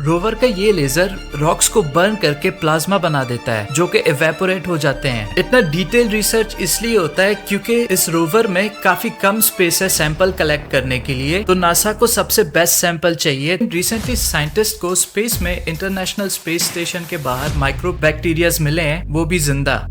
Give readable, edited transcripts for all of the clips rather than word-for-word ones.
Rover का ये laser rocks को बर्न करके प्लाज्मा बना देता है जो कि इवेपोरेट हो जाते हैं। इतना डिटेल रिसर्च इसलिए होता है क्योंकि इस रोवर में काफी कम स्पेस है सैंपल कलेक्ट करने के लिए, तो नासा को सबसे बेस्ट सैंपल चाहिए। रिसेंटली साइंटिस्ट को स्पेस में इंटरनेशनल स्पेस स्टेशन के बाहर माइक्रो बैक्टीरियाज मिले हैं, वो भी जिंदा।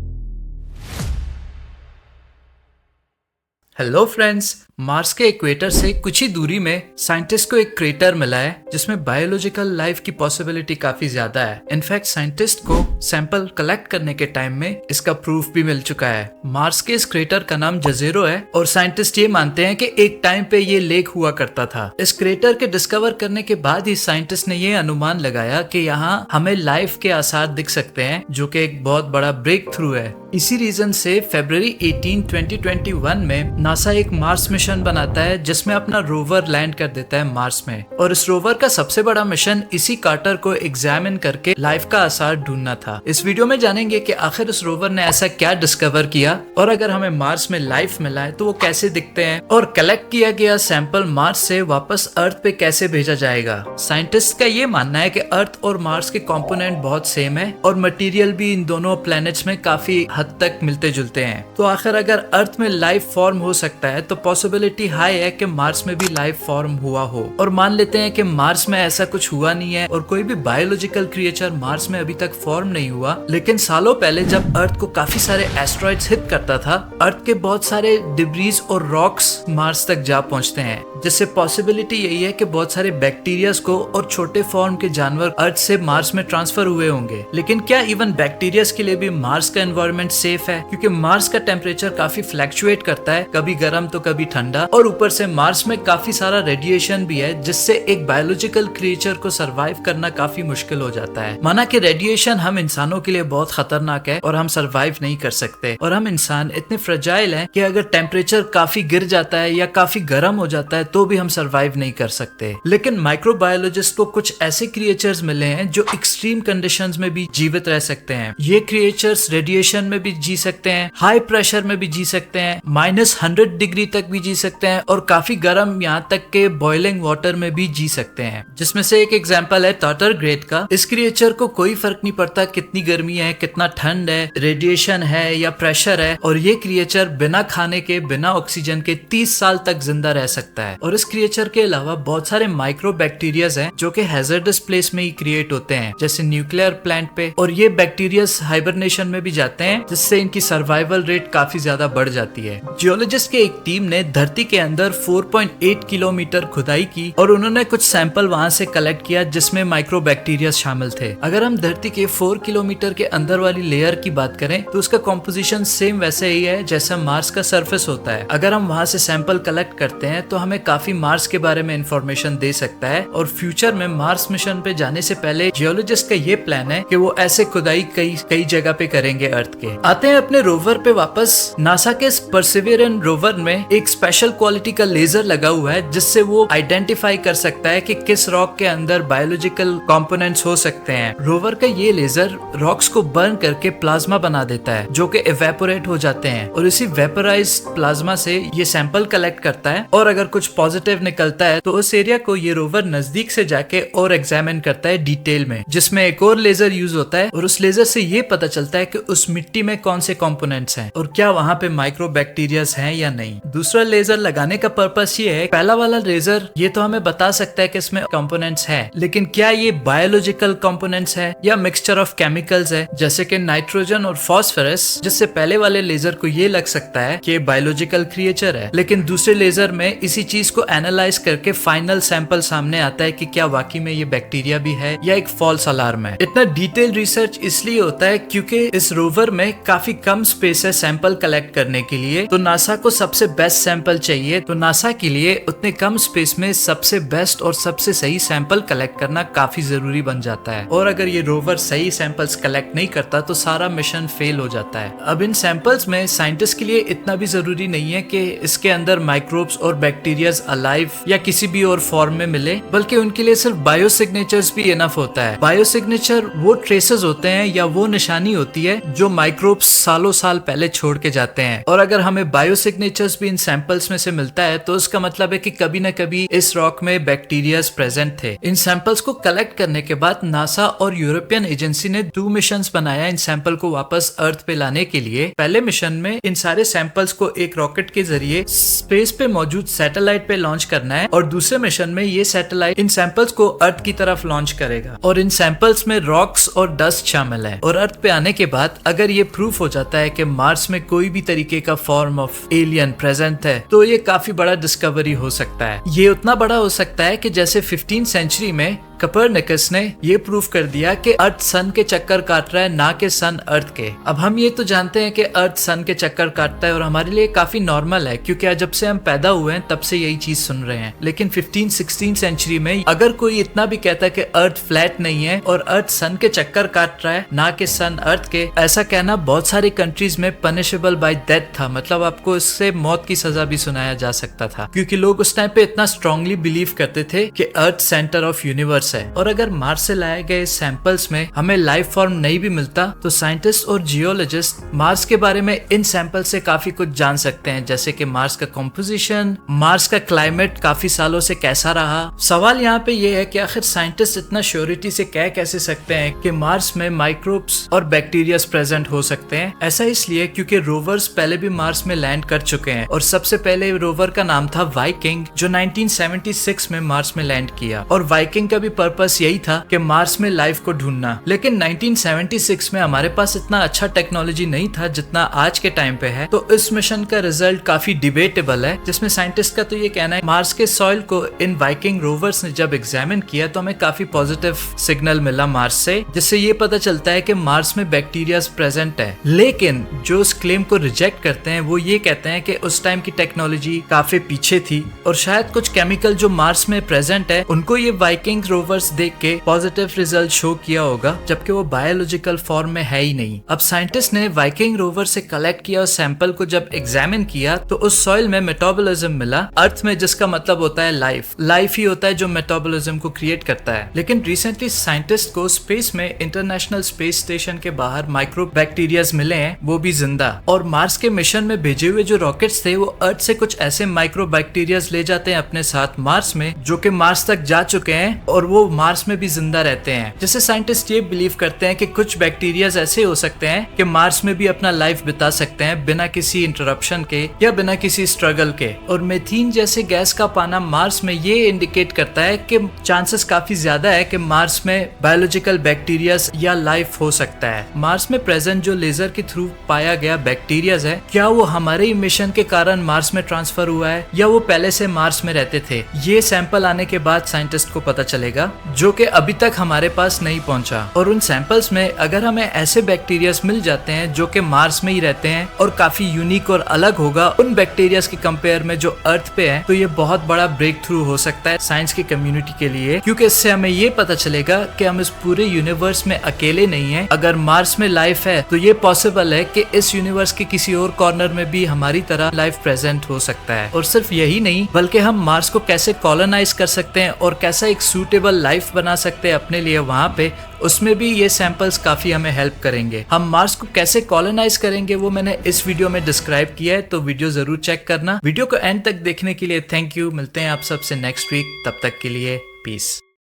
हेलो फ्रेंड्स, मार्स के इक्वेटर से कुछ ही दूरी में साइंटिस्ट को एक क्रेटर मिला है जिसमें बायोलॉजिकल लाइफ की पॉसिबिलिटी काफी ज्यादा है। इनफैक्ट साइंटिस्ट को सैंपल कलेक्ट करने के टाइम में इसका प्रूफ भी मिल चुका है। मार्स के इस क्रेटर का नाम जजेरो है और साइंटिस्ट ये मानते हैं कि एक टाइम पे ये लेक हुआ करता था। इस क्रेटर के डिस्कवर करने के बाद ही साइंटिस्ट ने ये अनुमान लगाया कि यहाँ हमें लाइफ के आसार दिख सकते हैं, जो कि एक बहुत बड़ा ब्रेक थ्रू है। इसी रीजन से फरवरी 18, 2021 में नासा एक मार्स मिशन बनाता है जिसमें अपना रोवर लैंड कर देता है मार्स में। और इस रोवर का सबसे बड़ा मिशन इसी कार्टर को एग्जामिन करके लाइफ का आसार ढूंढना था। इस वीडियो में जानेंगे कि आखिर इस रोवर ने ऐसा क्या डिस्कवर किया और अगर हमें मार्स में लाइफ मिला है तो वो कैसे दिखते हैं, और कलेक्ट किया गया सैंपल मार्स से वापस अर्थ पे कैसे भेजा जाएगा। साइंटिस्ट का ये मानना है कि अर्थ और मार्स के कंपोनेंट बहुत सेम है और मटेरियल भी इन दोनों प्लैनेट्स में काफी हद तक मिलते जुलते हैं। तो आखिर अगर अर्थ में लाइफ फॉर्म हो सकता है तो पॉसिबिलिटी हाई है कि मार्स में भी लाइफ फॉर्म हुआ हो। और मान लेते हैं कि मार्स में ऐसा कुछ हुआ नहीं है और कोई भी बायोलॉजिकल क्रिएचर मार्स में अभी तक फॉर्म नहीं हुआ, लेकिन सालों पहले जब अर्थ को काफी सारे एस्ट्रॉइड्स हिट करता था, अर्थ के बहुत सारे डिब्रीज और रॉक्स मार्स तक जा पहुंचते हैं, जिससे पॉसिबिलिटी यही है कि बहुत सारे बैक्टीरियाज को और छोटे फॉर्म के जानवर अर्थ से मार्स में ट्रांसफर हुए होंगे। लेकिन क्या इवन बैक्टीरियाज के लिए भी मार्स का एनवायरनमेंट सेफ है? क्योंकि मार्स का टेम्परेचर काफी फ्लैक्चुएट करता है, कभी गर्म तो कभी ठंडा, और ऊपर से मार्स में काफी सारा रेडिएशन भी है जिससे एक बायोलॉजिकल क्रिएचर को सरवाइव करना काफी मुश्किल हो जाता है। माना कि रेडिएशन हम इंसानों के लिए बहुत खतरनाक है और हम सरवाइव नहीं कर सकते, और हम इंसान इतने फ्रेजाइल हैं कि अगर टेम्परेचर काफी गिर जाता है या काफी गर्म हो जाता है तो भी हम सरवाइव नहीं कर सकते। लेकिन माइक्रोबायोलॉजिस्ट को कुछ ऐसे क्रिएचर्स मिले हैं जो एक्सट्रीम कंडीशंस में भी जीवित रह सकते हैं। ये क्रिएचर्स रेडिएशन में भी जी सकते हैं, हाई प्रेशर में भी जी सकते हैं, -100 डिग्री तक भी जी सकते हैं, और काफी गर्म यहाँ तक के बॉइलिंग वाटर में भी जी सकते हैं। जिसमें से एक एग्जांपल है टार्टरग्रेड का। इस क्रिएचर को कोई फर्क नहीं पड़ता कितनी गर्मी है, कितना ठंड है, रेडिएशन है या प्रेशर है, और ये क्रिएचर बिना खाने के, बिना ऑक्सीजन के 30 साल तक जिंदा रह सकता है। और इस क्रिएचर के अलावा बहुत सारे माइक्रो बैक्टीरियाज हैं जो कि हैजर्डस प्लेस में ही क्रिएट होते हैं, जैसे न्यूक्लियर प्लांट पे, और ये बैक्टीरियाज हाइबरनेशन में भी जाते हैं जिससे इनकी सर्वाइवल रेट काफी ज्यादा बढ़ जाती है। जियोलॉजिस्ट के एक टीम ने धरती के अंदर 4.8 किलोमीटर खुदाई की और उन्होंने कुछ सैंपल वहां से कलेक्ट किया जिसमें माइक्रो बैक्टीरिया शामिल थे। अगर हम धरती के 4 किलोमीटर के अंदर वाली लेयर की बात करें तो उसका कॉम्पोजिशन सेम वैसे ही है जैसा मार्स का सरफेस होता है। अगर हम वहां से सैंपल कलेक्ट करते हैं तो हमें काफी मार्स के बारे में इंफॉर्मेशन दे सकता है, और फ्यूचर में मार्स मिशन पे जाने से पहले जियोलॉजिस्ट का ये प्लान है कि वो ऐसे खुदाई कई जगह पे करेंगे अर्थ के। आते हैं अपने रोवर पे वापस। नासा के परसिवियरेंस रोवर में एक स्पेशल क्वालिटी का लेजर लगा हुआ है जिससे वो आइडेंटिफाई कर सकता है कि किस रॉक के अंदर बायोलॉजिकल कंपोनेंट्स हो सकते हैं। रोवर का ये लेजर रॉक्स को बर्न करके प्लाज्मा बना देता है जो कि इवेपोरेट हो जाते हैं, और इसी वेपोराइज्ड प्लाज्मा से ये सैंपल कलेक्ट करता है, और अगर कुछ पॉजिटिव निकलता है तो उस एरिया को ये रोवर नजदीक से जाके और एग्जामिन करता है डिटेल में, जिसमें एक और लेजर यूज होता है, और उस लेजर से ये पता चलता है कि उस मिट्टी में कौन से कंपोनेंट्स हैं और क्या वहाँ पे माइक्रो बैक्टीरियाज हैं या नहीं। दूसरा लेजर लगाने का पर्पस ये है, पहला वाला लेजर ये तो हमें बता सकता है कि इसमें कंपोनेंट्स हैं, लेकिन क्या ये बायोलॉजिकल कंपोनेंट्स है या मिक्सचर ऑफ केमिकल्स है जैसे कि नाइट्रोजन और फॉस्फोरस, जिससे पहले वाले लेजर को ये लग सकता है कि बायोलॉजिकल क्रिएचर है, लेकिन दूसरे लेजर में इसी चीज को एनालाइज करके फाइनल सैंपल सामने आता है कि क्या वाकई में ये बैक्टीरिया भी है या एक फॉल्स अलार्म है। इतना डिटेल रिसर्च इसलिए होता है क्योंकि इस रोवर में काफी कम स्पेस है सैंपल कलेक्ट करने के लिए, तो नासा को सबसे बेस्ट सैंपल चाहिए। तो नासा के लिए उतने कम स्पेस में सबसे बेस्ट और सबसे सही सैंपल कलेक्ट करना काफी जरूरी बन जाता है, और अगर ये रोवर सही सैंपल्स कलेक्ट नहीं करता तो सारा मिशन फेल हो जाता है। अब इन सैंपल्स में साइंटिस्ट के लिए इतना भी जरूरी नहीं है कि इसके अंदर माइक्रोब्स और बैक्टीरियाज अलाइव या किसी भी और फॉर्म में मिले, बल्कि उनके लिए सिर्फ बायोसिग्नेचर्स भी इनफ होता है। बायोसिग्नेचर वो ट्रेसेस होते हैं या वो निशानी होती है जो माइक्रोब माइक्रोब्स सालों साल पहले छोड़ के जाते हैं। और अगर हमें बायोसिग्नेचर्स भी इन सैंपल्स में से मिलता है तो इसका मतलब है कि कभी न कभी इस रॉक में बैक्टीरियाज प्रेजेंट थे। इन सैंपल्स को कलेक्ट करने के बाद नासा और यूरोपियन एजेंसी ने 2 मिशंस बनाया इन सैंपल को वापस अर्थ पे लाने के लिए। पहले मिशन में इन सारे सैंपल्स को एक रॉकेट के जरिए स्पेस पे मौजूद सैटेलाइट पे लॉन्च करना है और दूसरे मिशन में ये सैटेलाइट इन सैंपल्स को अर्थ की तरफ लॉन्च करेगा। और इन सैंपल्स में रॉक्स और डस्ट शामिल है। और अर्थ पे आने के बाद अगर ये प्रूफ हो जाता है कि मार्स में कोई भी तरीके का फॉर्म ऑफ एलियन प्रेजेंट है तो ये काफी बड़ा डिस्कवरी हो सकता है। ये उतना बड़ा हो सकता है कि जैसे 15th सेंचुरी में कोपरनिकस ने ये प्रूफ कर दिया कि अर्थ सन के चक्कर काट रहा है, ना कि सन अर्थ के। अब हम ये तो जानते हैं कि अर्थ सन के चक्कर काटता है और हमारे लिए काफी नॉर्मल है क्योंकि जब से हम पैदा हुए हैं तब से यही चीज सुन रहे हैं। लेकिन 15th-16th सेंचुरी में अगर कोई इतना भी कहता है कि अर्थ फ्लैट नहीं है और अर्थ सन के चक्कर काट रहा है, ना कि सन अर्थ के, ऐसा कहना बहुत सारी कंट्रीज में पनिशेबल बाय डेथ था। मतलब आपको इससे मौत की सजा भी सुनाया जा सकता था क्योंकि लोग उस टाइम पे इतना स्ट्रांगली बिलीव करते थे कि अर्थ सेंटर ऑफ यूनिवर्स है। और अगर मार्स से लाए गए सैंपल्स में हमें लाइफ फॉर्म नहीं भी मिलता तो साइंटिस्ट और जियोलॉजिस्ट मार्स के बारे में इन सैंपल से काफी कुछ जान सकते हैं, जैसे कि मार्स का कॉम्पोजिशन, मार्स का क्लाइमेट काफी सालों से कैसा रहा। सवाल यहाँ पे ये है कि आखिर साइंटिस्ट इतना श्योरिटी से कह कैसे सकते हैं कि मार्स में माइक्रोब्स और बैक्टीरिया प्रेजेंट हो सकते हैं। ऐसा इसलिए क्योंकि रोवर्स पहले भी मार्स में लैंड कर चुके हैं और सबसे पहले रोवर का नाम था वाइकिंग जो 1976 में मार्स में लैंड किया। और वाइकिंग का भी पर्पस यही था कि मार्स में लाइफ को ढूंढना। लेकिन 1976 में हमारे पास इतना अच्छा टेक्नोलॉजी नहीं था जितना आज के टाइम पे है। तो इस मिशन का रिजल्ट काफी डिबेटेबल है, जिसमें साइंटिस्ट का तो ये कहना है मार्स के सॉइल को इन वाइकिंग रोवर्स ने जब एग्जामिन किया तो हमें काफी पॉजिटिव सिग्नल मिला मार्स से, जिससे ये पता चलता है कि मार्स में बैक्टीरिया प्रेजेंट है। लेकिन जो इस क्लेम को रिजेक्ट करते हैं वो ये कहते हैं कि उस टाइम की टेक्नोलॉजी काफी पीछे थी और शायद कुछ केमिकल जो मार्स में प्रेजेंट है उनको ये वाइकिंग रोवर्स देख के पॉजिटिव रिजल्ट शो किया होगा, जबकि वो बायोलॉजिकल फॉर्म में है ही नहीं। अब साइंटिस्ट ने वाइकिंग रोवर से कलेक्ट किया और सैंपल को जब एग्जामिन किया तो उस सॉइल में मेटाबॉलिज्म मिला, अर्थ में, जिसका मतलब होता है लाइफ ही होता है जो मेटाबॉलिज्म को क्रिएट करता है। लेकिन रिसेंटली साइंटिस्ट को स्पेस में इंटरनेशनल स्पेस स्टेशन के बाहर माइक्रो बैक्टीरियाज मिले हैं, वो भी जिंदा। और मार्स के मिशन में भेजे हुए जो रॉकेट्स थे वो अर्थ से कुछ ऐसे माइक्रो बैक्टीरियाज ले जाते हैं अपने साथ मार्स में, जो कि मार्स तक जा चुके हैं और वो मार्स में भी जिंदा रहते हैं। जिससे साइंटिस्ट ये बिलीव करते हैं कि कुछ बैक्टीरियाज ऐसे हो सकते हैं कि मार्स में भी अपना लाइफ बिता सकते हैं बिना किसी इंटरप्शन के या बिना किसी स्ट्रगल के। और मीथेन जैसे गैस का पाना मार्स में ये इंडिकेट करता है कि चांसेस काफी ज्यादा है कि मार्स में बायोलॉजिकल बैक्टीरियाज या लाइफ हो सकता है। मार्स में प्रेजेंट जो लेजर के थ्रू पाया गया बैक्टीरियाज है, क्या वो हमारे मिशन के कारण मार्स में ट्रांसफर हुआ है या वो पहले से मार्स में रहते थे? ये सैंपल आने के बाद साइंटिस्ट को पता चलेगा, जो कि अभी तक हमारे पास नहीं पहुंचा। और उन सैंपल्स में अगर हमें ऐसे बैक्टीरियाज मिल जाते हैं जो कि मार्स में ही रहते हैं और काफी यूनिक और अलग होगा उन बैक्टीरियाज के कंपेयर में जो अर्थ पे है, तो ये बहुत बड़ा ब्रेक थ्रू हो सकता है साइंस की कम्युनिटी के लिए, क्योंकि इससे हमें ये पता चलेगा कि हम इस पूरे यूनिवर्स में अकेले नहीं है। अगर मार्स में लाइफ है तो ये पॉसिबल है कि इस यूनिवर्स के किसी और कॉर्नर में भी हमारी तरह लाइफ प्रेजेंट हो सकता है। और सिर्फ यही नहीं बल्कि हम मार्स को कैसे कॉलोनाइज कर सकते हैं और कैसा एक सूटेबल लाइफ बना सकते हैं अपने लिए वहाँ पे, उसमें भी ये सैंपल्स काफी हमें हेल्प करेंगे। हम मार्स को कैसे कॉलोनाइज करेंगे वो मैंने इस वीडियो में डिस्क्राइब किया है, तो वीडियो जरूर चेक करना। वीडियो को एंड तक देखने के लिए थैंक यू। मिलते हैं आप सबसे नेक्स्ट वीक, तब तक के लिए पीस।